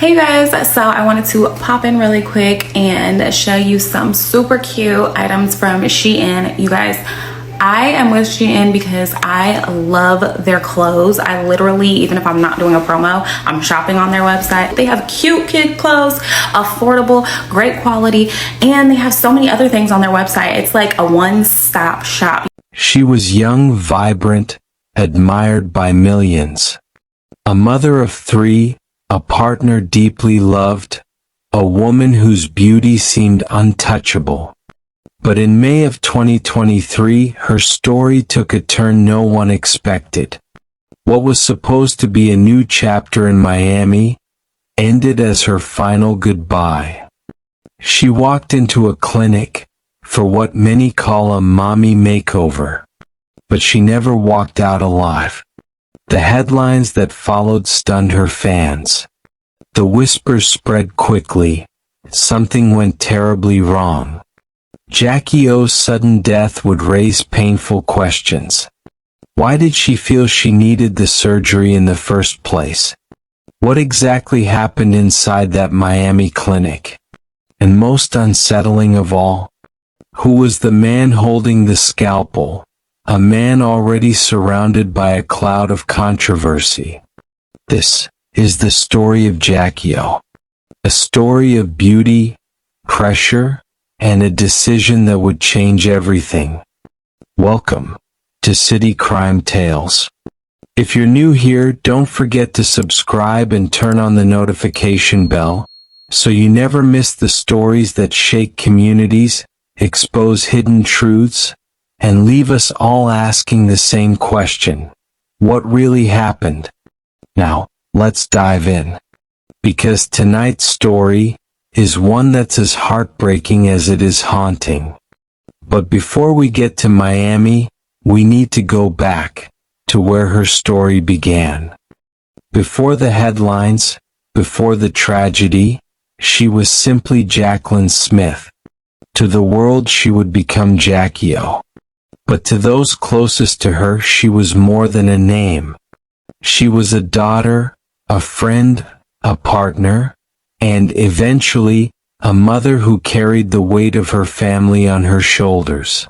Hey guys, so I wanted to pop in really quick and show you some super cute items from Shein. You guys, I am with Shein because I love their clothes. I literally, even if I'm not doing a promo, I'm shopping on their website. They have cute kid clothes, affordable, great quality, and they have so many other things on their website. It's like a one-stop shop. She was young, vibrant, admired by millions. A mother of 3, a partner deeply loved, a woman whose beauty seemed untouchable. But in May of 2023, her story took a turn no one expected. What was supposed to be a new chapter in Miami ended as her final goodbye. She walked into a clinic for what many call a mommy makeover, but she never walked out alive. The headlines that followed stunned her fans. The whispers spread quickly. Something went terribly wrong. Jackie O's sudden death would raise painful questions. Why did she feel she needed the surgery in the first place? What exactly happened inside that Miami clinic? And most unsettling of all, who was the man holding the scalpel? A man already surrounded by a cloud of controversy. This is the story of Jackie O. A story of beauty, pressure, and a decision that would change everything. Welcome to City Crime Tales. If you're new here, don't forget to subscribe and turn on the notification bell so you never miss the stories that shake communities, expose hidden truths, and leave us all asking the same question. What really happened? Now, let's dive in. Because tonight's story is one that's as heartbreaking as it is haunting. But before we get to Miami, we need to go back to where her story began. Before the headlines, before the tragedy, she was simply Jacqueline Smith. To the world, she would become Jackie O. But to those closest to her, she was more than a name. She was a daughter, a friend, a partner, and eventually, a mother who carried the weight of her family on her shoulders.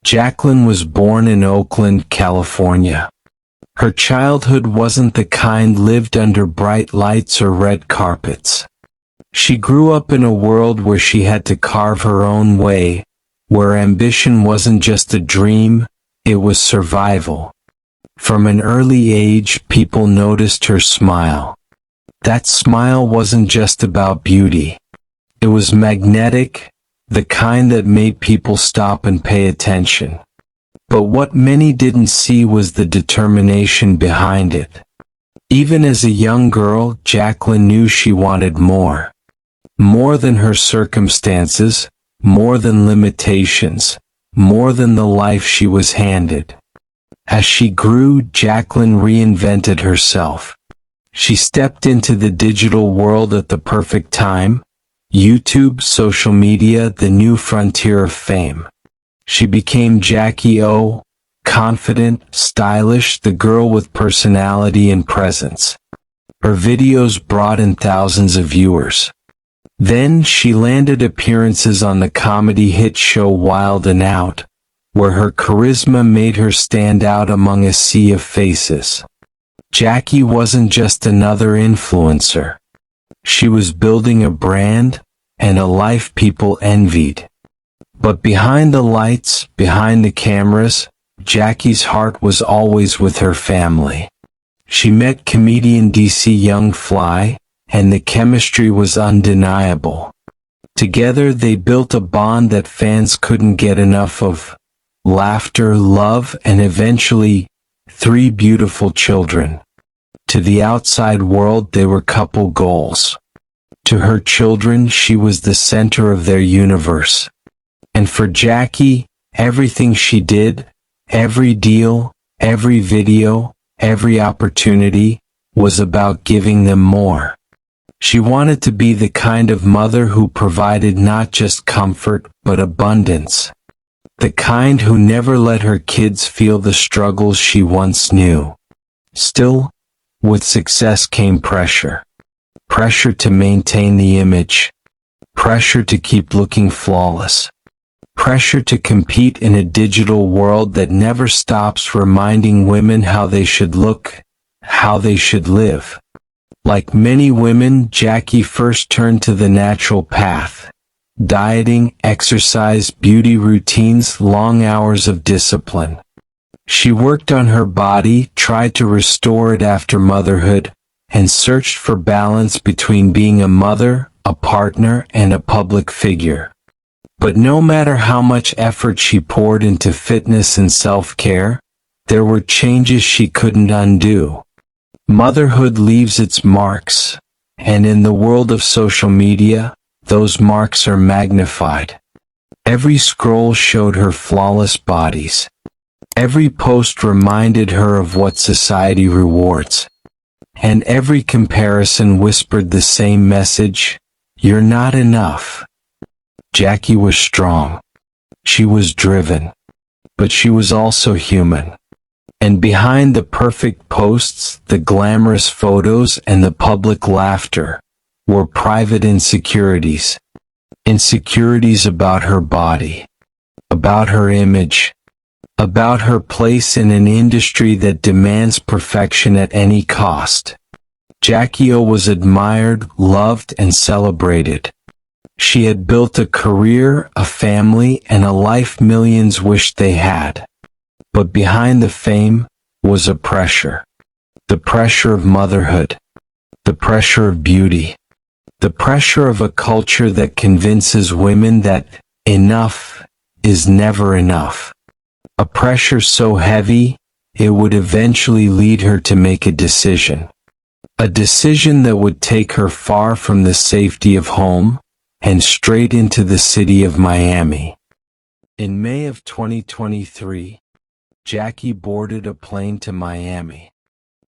Jacqueline was born in Oakland, California. Her childhood wasn't the kind lived under bright lights or red carpets. She grew up in a world where she had to carve her own way, where ambition wasn't just a dream, it was survival. From an early age, people noticed her smile. That smile wasn't just about beauty. It was magnetic, the kind that made people stop and pay attention. But what many didn't see was the determination behind it. Even as a young girl, Jacqueline knew she wanted more. More than her circumstances, more than limitations, more than the life she was handed. As she grew, Jacqueline reinvented herself. She stepped into the digital world at the perfect time. YouTube, social media, the new frontier of fame. She became Jackie O, confident, stylish, the girl with personality and presence. Her videos brought in thousands of viewers. Then she landed appearances on the comedy hit show Wild 'N Out, where her charisma made her stand out among a sea of faces. Jackie wasn't just another influencer. She was building a brand and a life people envied. But behind the lights, behind the cameras, Jackie's heart was always with her family. She met comedian DC Young Fly, and the chemistry was undeniable. Together they built a bond that fans couldn't get enough of. Laughter, love, and eventually, 3 beautiful children. To the outside world, they were couple goals. To her children, she was the center of their universe. And for Jackie, everything she did, every deal, every video, every opportunity, was about giving them more. She wanted to be the kind of mother who provided not just comfort, but abundance. The kind who never let her kids feel the struggles she once knew. Still, with success came pressure. pressure to maintain the image, pressure to keep looking flawless, pressure to compete in a digital world that never stops reminding women how they should look, how they should live. Like many women, Jackie first turned to the natural path. Dieting, exercise, beauty routines, long hours of discipline. She worked on her body, tried to restore it after motherhood, and searched for balance between being a mother, a partner, and a public figure. But no matter how much effort she poured into fitness and self-care, there were changes she couldn't undo. Motherhood leaves its marks, and in the world of social media, those marks are magnified. Every scroll showed her flawless bodies. Every post reminded her of what society rewards. And every comparison whispered the same message: you're not enough. Jackie was strong. She was driven. But she was also human. And behind the perfect posts, the glamorous photos, and the public laughter, were private insecurities. Insecurities about her body, about her image, about her place in an industry that demands perfection at any cost. Jackie O was admired, loved, and celebrated. She had built a career, a family, and a life millions wished they had. But behind the fame was a pressure. The pressure of motherhood. The pressure of beauty. The pressure of a culture that convinces women that enough is never enough. A pressure so heavy, it would eventually lead her to make a decision. A decision that would take her far from the safety of home and straight into the city of Miami. In May of 2023, Jackie boarded a plane to Miami.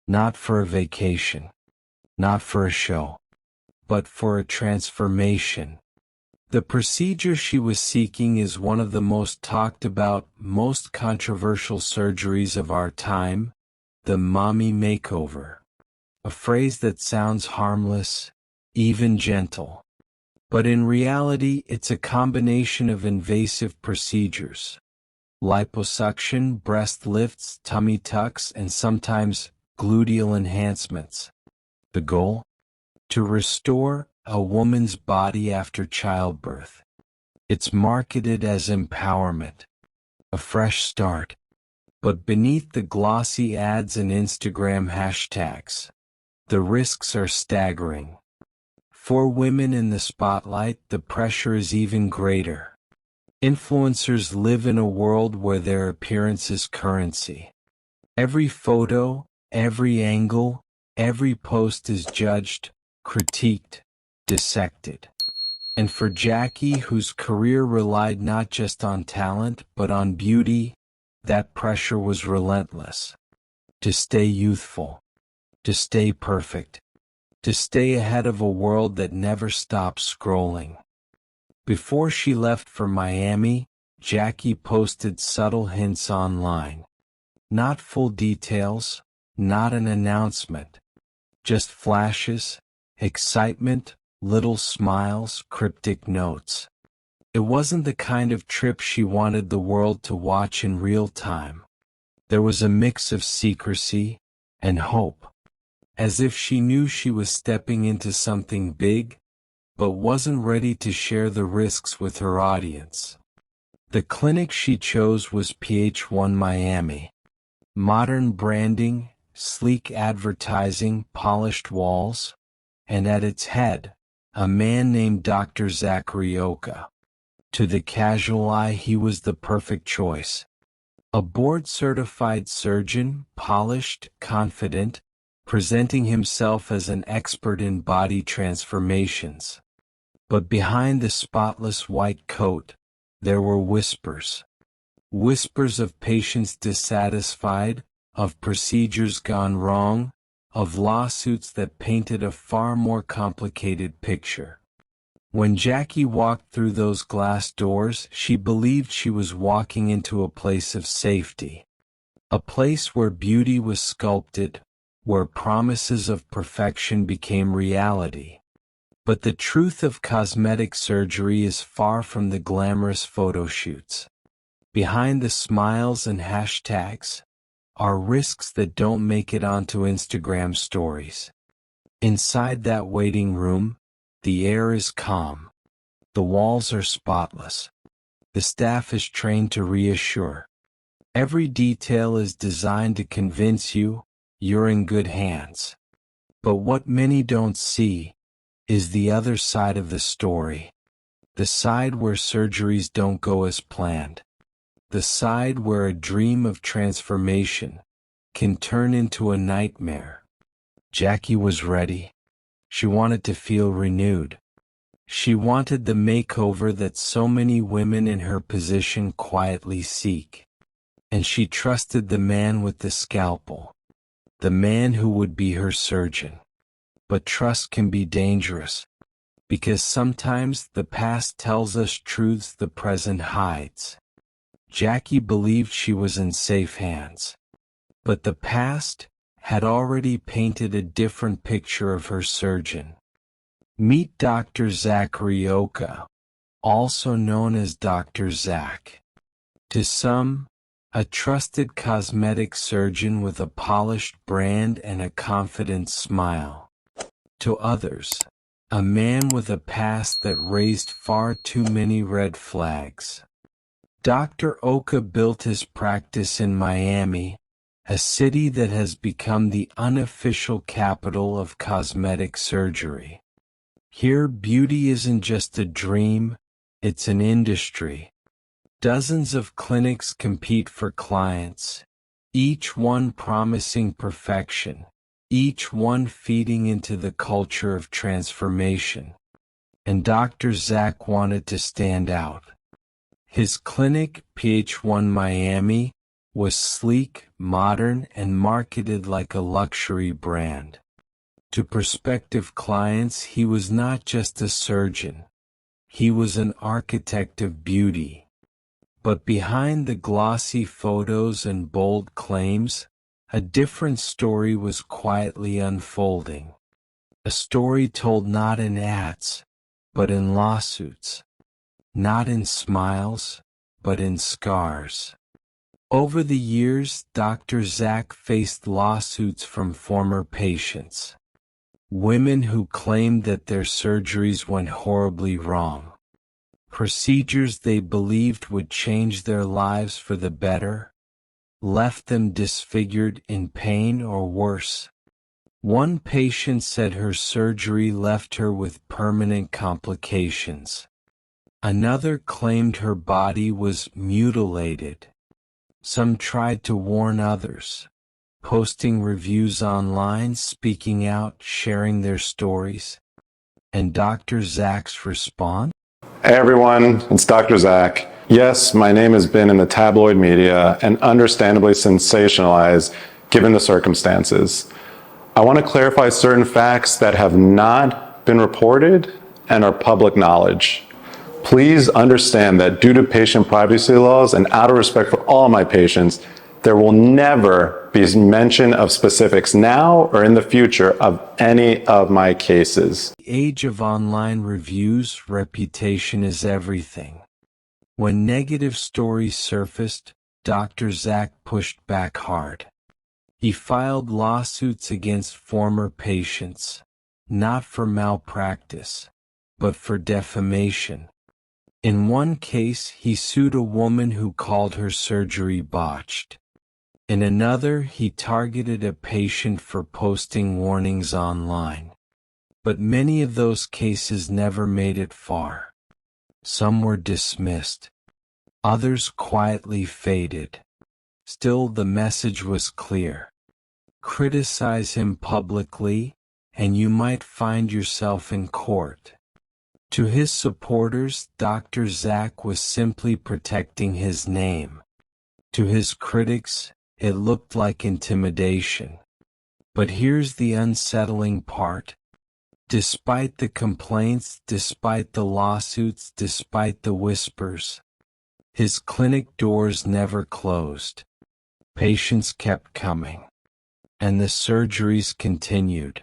Not for a vacation, not for a show, but for a transformation. The procedure she was seeking is one of the most talked about, most controversial surgeries of our time, the mommy makeover. A phrase that sounds harmless, even gentle. But in reality, it's a combination of invasive procedures. Liposuction, breast lifts, tummy tucks, and sometimes gluteal enhancements. The goal? To restore a woman's body after childbirth. It's marketed as empowerment, a fresh start. But beneath the glossy ads and Instagram hashtags, the risks are staggering. For women in the spotlight, the pressure is even greater. Influencers live in a world where their appearance is currency. Every photo, every angle, every post is judged, critiqued, dissected. And for Jackie, whose career relied not just on talent, but on beauty, that pressure was relentless. To stay youthful, to stay perfect, to stay ahead of a world that never stops scrolling. Before she left for Miami, Jackie posted subtle hints online. Not full details, not an announcement. Just flashes, excitement, little smiles, cryptic notes. It wasn't the kind of trip she wanted the world to watch in real time. There was a mix of secrecy and hope. As if she knew she was stepping into something big, but wasn't ready to share the risks with her audience. The clinic she chose was PH1 Miami. Modern branding, sleek advertising, polished walls, and at its head, a man named Dr. Zachary Oka. To the casual eye, he was the perfect choice. A board-certified surgeon, polished, confident, presenting himself as an expert in body transformations. But behind the spotless white coat, there were whispers. Whispers of patients dissatisfied, of procedures gone wrong, of lawsuits that painted a far more complicated picture. When Jackie walked through those glass doors, she believed she was walking into a place of safety. A place where beauty was sculpted, where promises of perfection became reality. But the truth of cosmetic surgery is far from the glamorous photo shoots. Behind the smiles and hashtags are risks that don't make it onto Instagram stories. Inside that waiting room, the air is calm. The walls are spotless. The staff is trained to reassure. Every detail is designed to convince you you're in good hands. But what many don't see is the other side of the story. The side where surgeries don't go as planned. The side where a dream of transformation can turn into a nightmare. Jackie was ready. She wanted to feel renewed. She wanted the makeover that so many women in her position quietly seek. And she trusted the man with the scalpel, the man who would be her surgeon. But trust can be dangerous, because sometimes the past tells us truths the present hides. Jackie believed she was in safe hands, but the past had already painted a different picture of her surgeon. Meet Dr. Zachary Oka, also known as Dr. Zach. To some, a trusted cosmetic surgeon with a polished brand and a confident smile. To others, a man with a past that raised far too many red flags. Dr. Oka built his practice in Miami, a city that has become the unofficial capital of cosmetic surgery. Here, beauty isn't just a dream, it's an industry. Dozens of clinics compete for clients, each one promising perfection, each one feeding into the culture of transformation. And Dr. Zach wanted to stand out. His clinic, PH1 Miami, was sleek, modern, and marketed like a luxury brand. To prospective clients, he was not just a surgeon. He was an architect of beauty. But behind the glossy photos and bold claims, a different story was quietly unfolding. A story told not in ads, but in lawsuits. Not in smiles, but in scars. Over the years, Dr. Zach faced lawsuits from former patients. Women who claimed that their surgeries went horribly wrong. Procedures they believed would change their lives for the better, left them disfigured in pain or worse. One patient said her surgery left her with permanent complications. Another claimed her body was mutilated. Some tried to warn others, posting reviews online, speaking out, sharing their stories. And Dr. Zach's response? Hey everyone, it's Dr. Zach. Yes, my name has been in the tabloid media and understandably sensationalized given the circumstances. I want to clarify certain facts that have not been reported and are public knowledge. Please understand that due to patient privacy laws and out of respect for all my patients, there will never be mention of specifics now or in the future of any of my cases. The age of online reviews, reputation is everything. When negative stories surfaced, Dr. Zach pushed back hard. He filed lawsuits against former patients, not for malpractice, but for defamation. In one case, he sued a woman who called her surgery botched. In another, he targeted a patient for posting warnings online. But many of those cases never made it far. Some were dismissed. Others quietly faded. Still, the message was clear. Criticize him publicly, and you might find yourself in court. To his supporters, Dr. Zach was simply protecting his name. To his critics, it looked like intimidation. But here's the unsettling part. Despite the complaints, despite the lawsuits, despite the whispers, his clinic doors never closed. Patients kept coming. and the surgeries continued.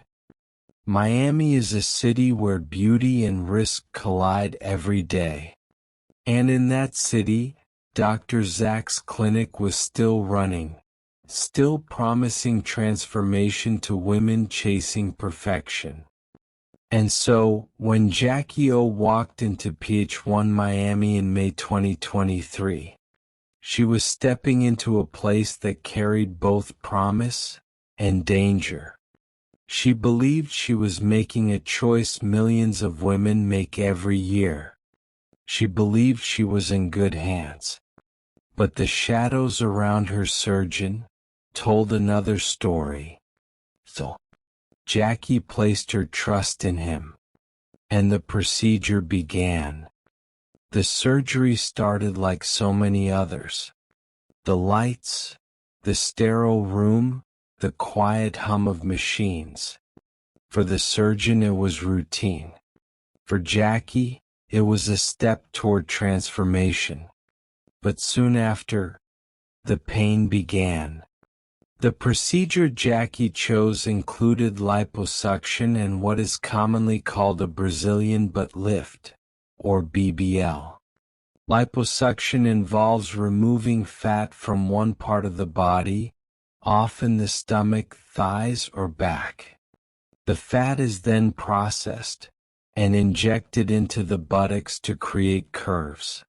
Miami is a city where beauty and risk collide every day. And in that city, Dr. Zach's clinic was still running, still promising transformation to women chasing perfection. And so, when Jackie O walked into PH1 Miami in May 2023, she was stepping into a place that carried both promise and danger. She believed she was making a choice millions of women make every year. She believed she was in good hands. But the shadows around her surgeon told another story. So, Jackie placed her trust in him, and the procedure began. The surgery started like so many others. The lights, the sterile room, the quiet hum of machines. For the surgeon it was routine. For Jackie, it was a step toward transformation. But soon after, the pain began. The procedure Jackie chose included liposuction and what is commonly called a Brazilian butt lift, or BBL. Liposuction involves removing fat from one part of the body, often the stomach, thighs, or back. The fat is then processed and injected into the buttocks to create curves.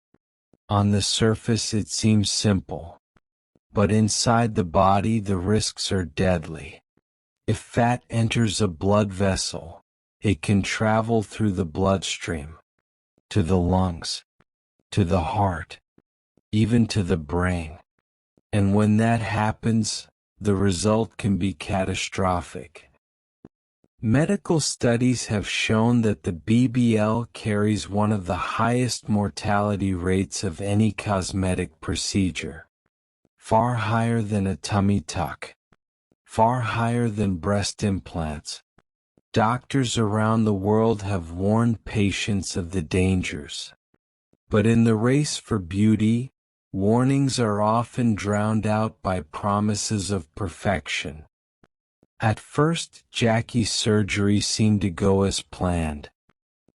On the surface it seems simple, but inside the body the risks are deadly. If fat enters a blood vessel, it can travel through the bloodstream, to the lungs, to the heart, even to the brain. And when that happens, the result can be catastrophic. Medical studies have shown that the BBL carries one of the highest mortality rates of any cosmetic procedure. Far higher than a tummy tuck. Far higher than breast implants. Doctors around the world have warned patients of the dangers. But in the race for beauty, warnings are often drowned out by promises of perfection. At first, Jackie's surgery seemed to go as planned.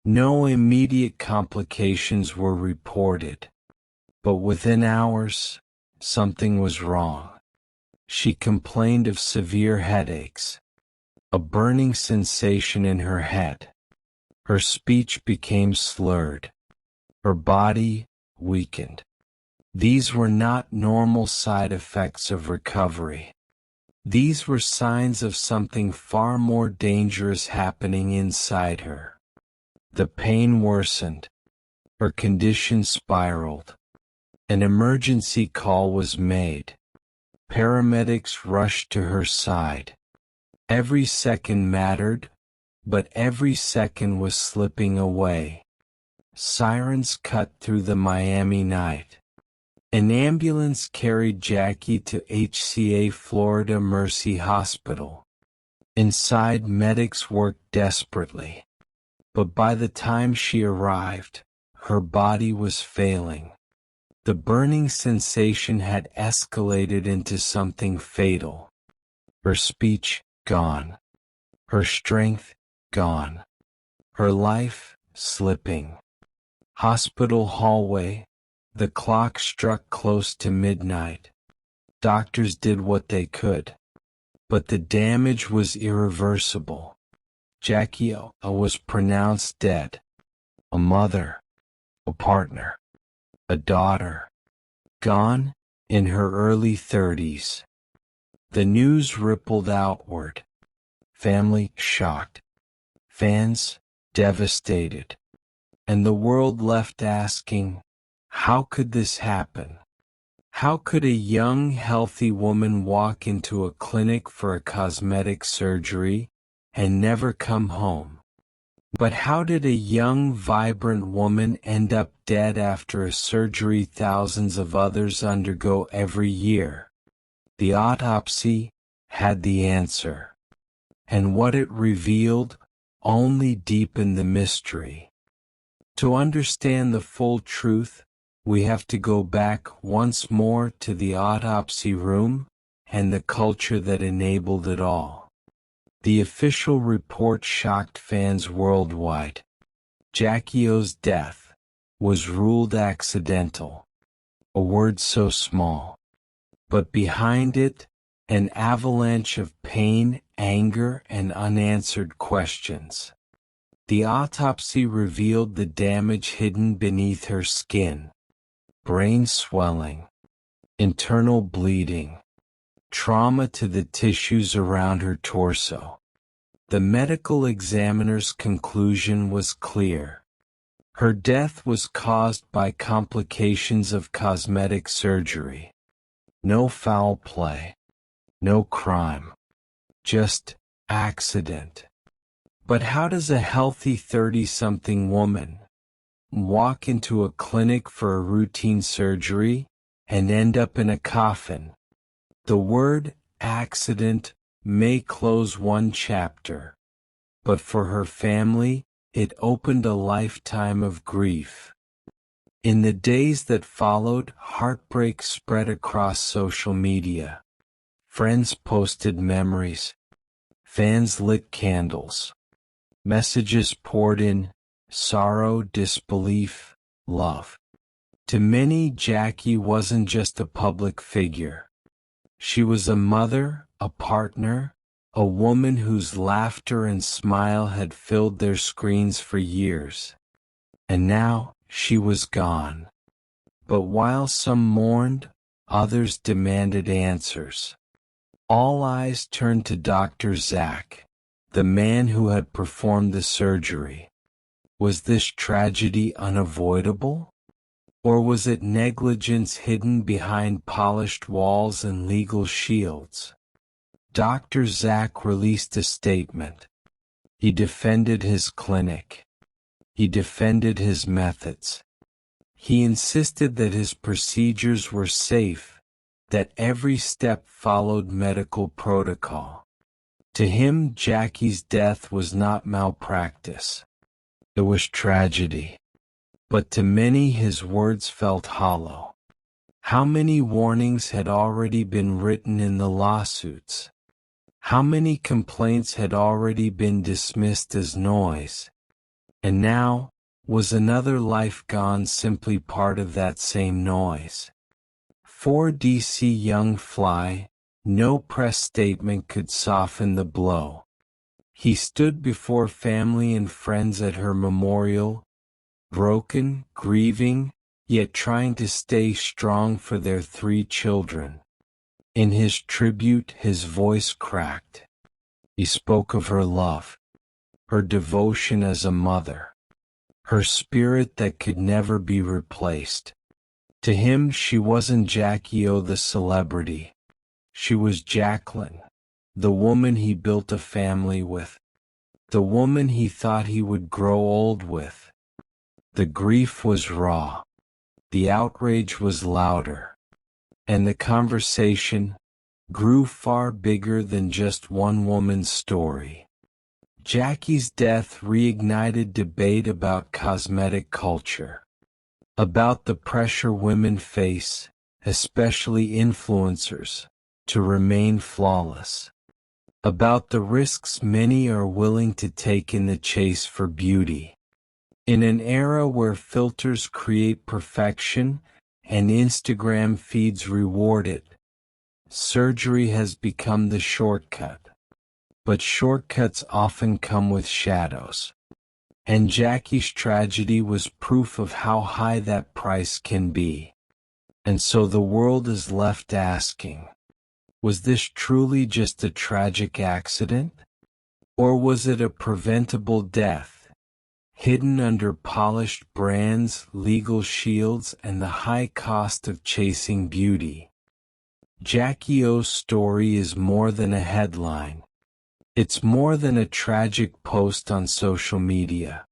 No immediate complications were reported. But within hours, something was wrong. She complained of severe headaches, a burning sensation in her head. Her speech became slurred. Her body weakened. These were not normal side effects of recovery. These were signs of something far more dangerous happening inside her. The pain worsened. Her condition spiraled. An emergency call was made. Paramedics rushed to her side. Every second mattered, but every second was slipping away. Sirens cut through the Miami night. An ambulance carried Jackie to HCA Florida Mercy Hospital. Inside, medics worked desperately. But by the time she arrived, her body was failing. The burning sensation had escalated into something fatal. Her speech gone. Her strength gone. Her life slipping. Hospital hallway. The clock struck close to midnight. Doctors did what they could. But the damage was irreversible. Jackie O was pronounced dead. A mother. A partner. A daughter. Gone in her early 30s. The news rippled outward. Family shocked. Fans devastated. And the world left asking, how could this happen? How could a young, healthy woman walk into a clinic for a cosmetic surgery and never come home? But how did a young, vibrant woman end up dead after a surgery thousands of others undergo every year? The autopsy had the answer. And what it revealed only deepened the mystery. To understand the full truth, we have to go back once more to the autopsy room and the culture that enabled it all. The official report shocked fans worldwide. Jackie O's death was ruled accidental, a word so small, but behind it, an avalanche of pain, anger, and unanswered questions. The autopsy revealed the damage hidden beneath her skin: brain swelling, internal bleeding, trauma to the tissues around her torso. The medical examiner's conclusion was clear. Her death was caused by complications of cosmetic surgery. No foul play, no crime, just accident. But how does a healthy 30-something woman walk into a clinic for a routine surgery and end up in a coffin? The word accident may close one chapter, but for her family, it opened a lifetime of grief. In the days that followed, heartbreak spread across social media. Friends posted memories. Fans lit candles. Messages poured in: sorrow, disbelief, love. To many, Jackie wasn't just a public figure. She was a mother, a partner, a woman whose laughter and smile had filled their screens for years. And now, she was gone. But while some mourned, others demanded answers. All eyes turned to Dr. Zach, the man who had performed the surgery. Was this tragedy unavoidable? Or was it negligence hidden behind polished walls and legal shields? Dr. Zach released a statement. He defended his clinic. He defended his methods. He insisted that his procedures were safe, that every step followed medical protocol. To him, Jackie's death was not malpractice. It was tragedy. But to many, his words felt hollow. How many warnings had already been written in the lawsuits? How many complaints had already been dismissed as noise? And now, was another life gone simply part of that same noise? For DC Young Fly, no press statement could soften the blow. He stood before family and friends at her memorial, broken, grieving, yet trying to stay strong for their 3 children. In his tribute, his voice cracked. He spoke of her love, her devotion as a mother, her spirit that could never be replaced. To him, she wasn't Jackie O the celebrity. She was Jacqueline, the woman he built a family with, the woman he thought he would grow old with. The grief was raw. The outrage was louder. And the conversation grew far bigger than just one woman's story. Jackie's death reignited debate about cosmetic culture, about the pressure women face, especially influencers, to remain flawless, about the risks many are willing to take in the chase for beauty. In an era where filters create perfection and Instagram feeds reward it, surgery has become the shortcut. But shortcuts often come with shadows. And Jackie's tragedy was proof of how high that price can be. And so the world is left asking, was this truly just a tragic accident? Or was it a preventable death? Hidden under polished brands, legal shields, and the high cost of chasing beauty. Jackie O's story is more than a headline. It's more than a tragic post on social media.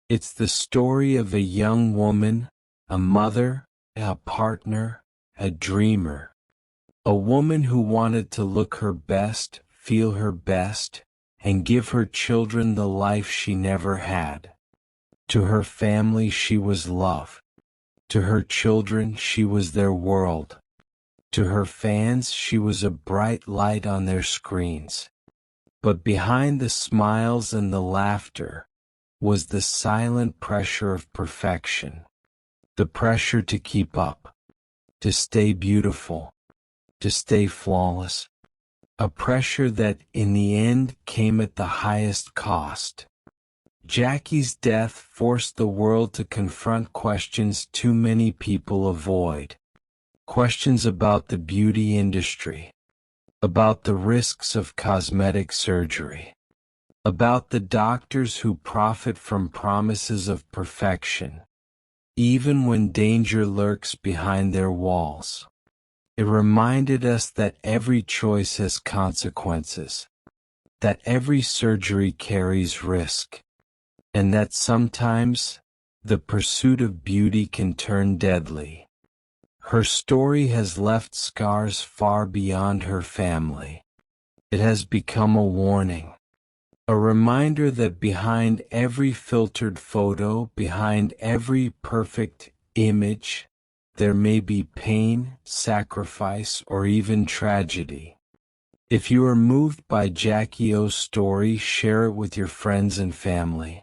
It's the story of a young woman, a mother, a partner, a dreamer. A woman who wanted to look her best, feel her best, and give her children the life she never had. To her family, she was love. To her children, she was their world. To her fans, she was a bright light on their screens. But behind the smiles and the laughter was the silent pressure of perfection. The pressure to keep up, to stay beautiful, to stay flawless. A pressure that, in the end, came at the highest cost. Jackie's death forced the world to confront questions too many people avoid. Questions about the beauty industry, about the risks of cosmetic surgery, about the doctors who profit from promises of perfection, even when danger lurks behind their walls. It reminded us that every choice has consequences, that every surgery carries risk, and that sometimes the pursuit of beauty can turn deadly. Her story has left scars far beyond her family. It has become a warning, a reminder that behind every filtered photo, behind every perfect image, there may be pain, sacrifice, or even tragedy. If you are moved by Jackie O's story, share it with your friends and family.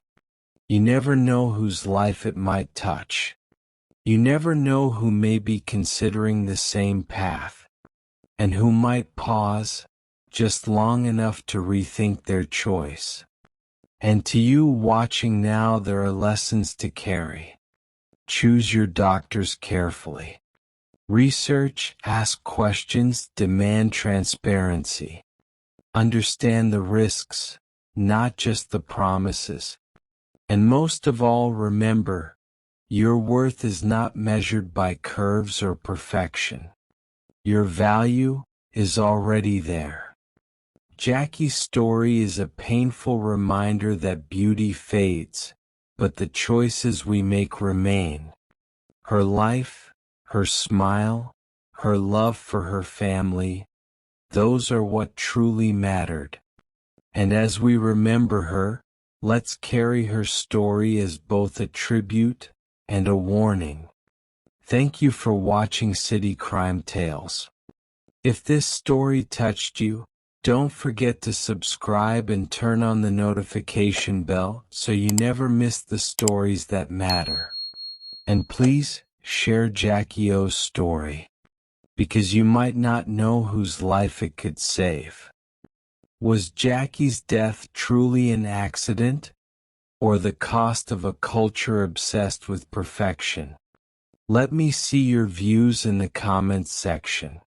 You never know whose life it might touch. You never know who may be considering the same path, and who might pause just long enough to rethink their choice. And to you watching now, there are lessons to carry. Choose your doctors carefully. Research, ask questions, demand transparency. Understand the risks, not just the promises. And most of all, remember, your worth is not measured by curves or perfection. Your value is already there. Jackie's story is a painful reminder that beauty fades, but the choices we make remain. Her life, her smile, her love for her family, those are what truly mattered. And as we remember her, let's carry her story as both a tribute and a warning. Thank you for watching City Crime Tales. If this story touched you, don't forget to subscribe and turn on the notification bell so you never miss the stories that matter. And please share Jackie O's story, because you might not know whose life it could save. Was Jackie's death truly an accident, or the cost of a culture obsessed with perfection? Let me see your views in the comments section.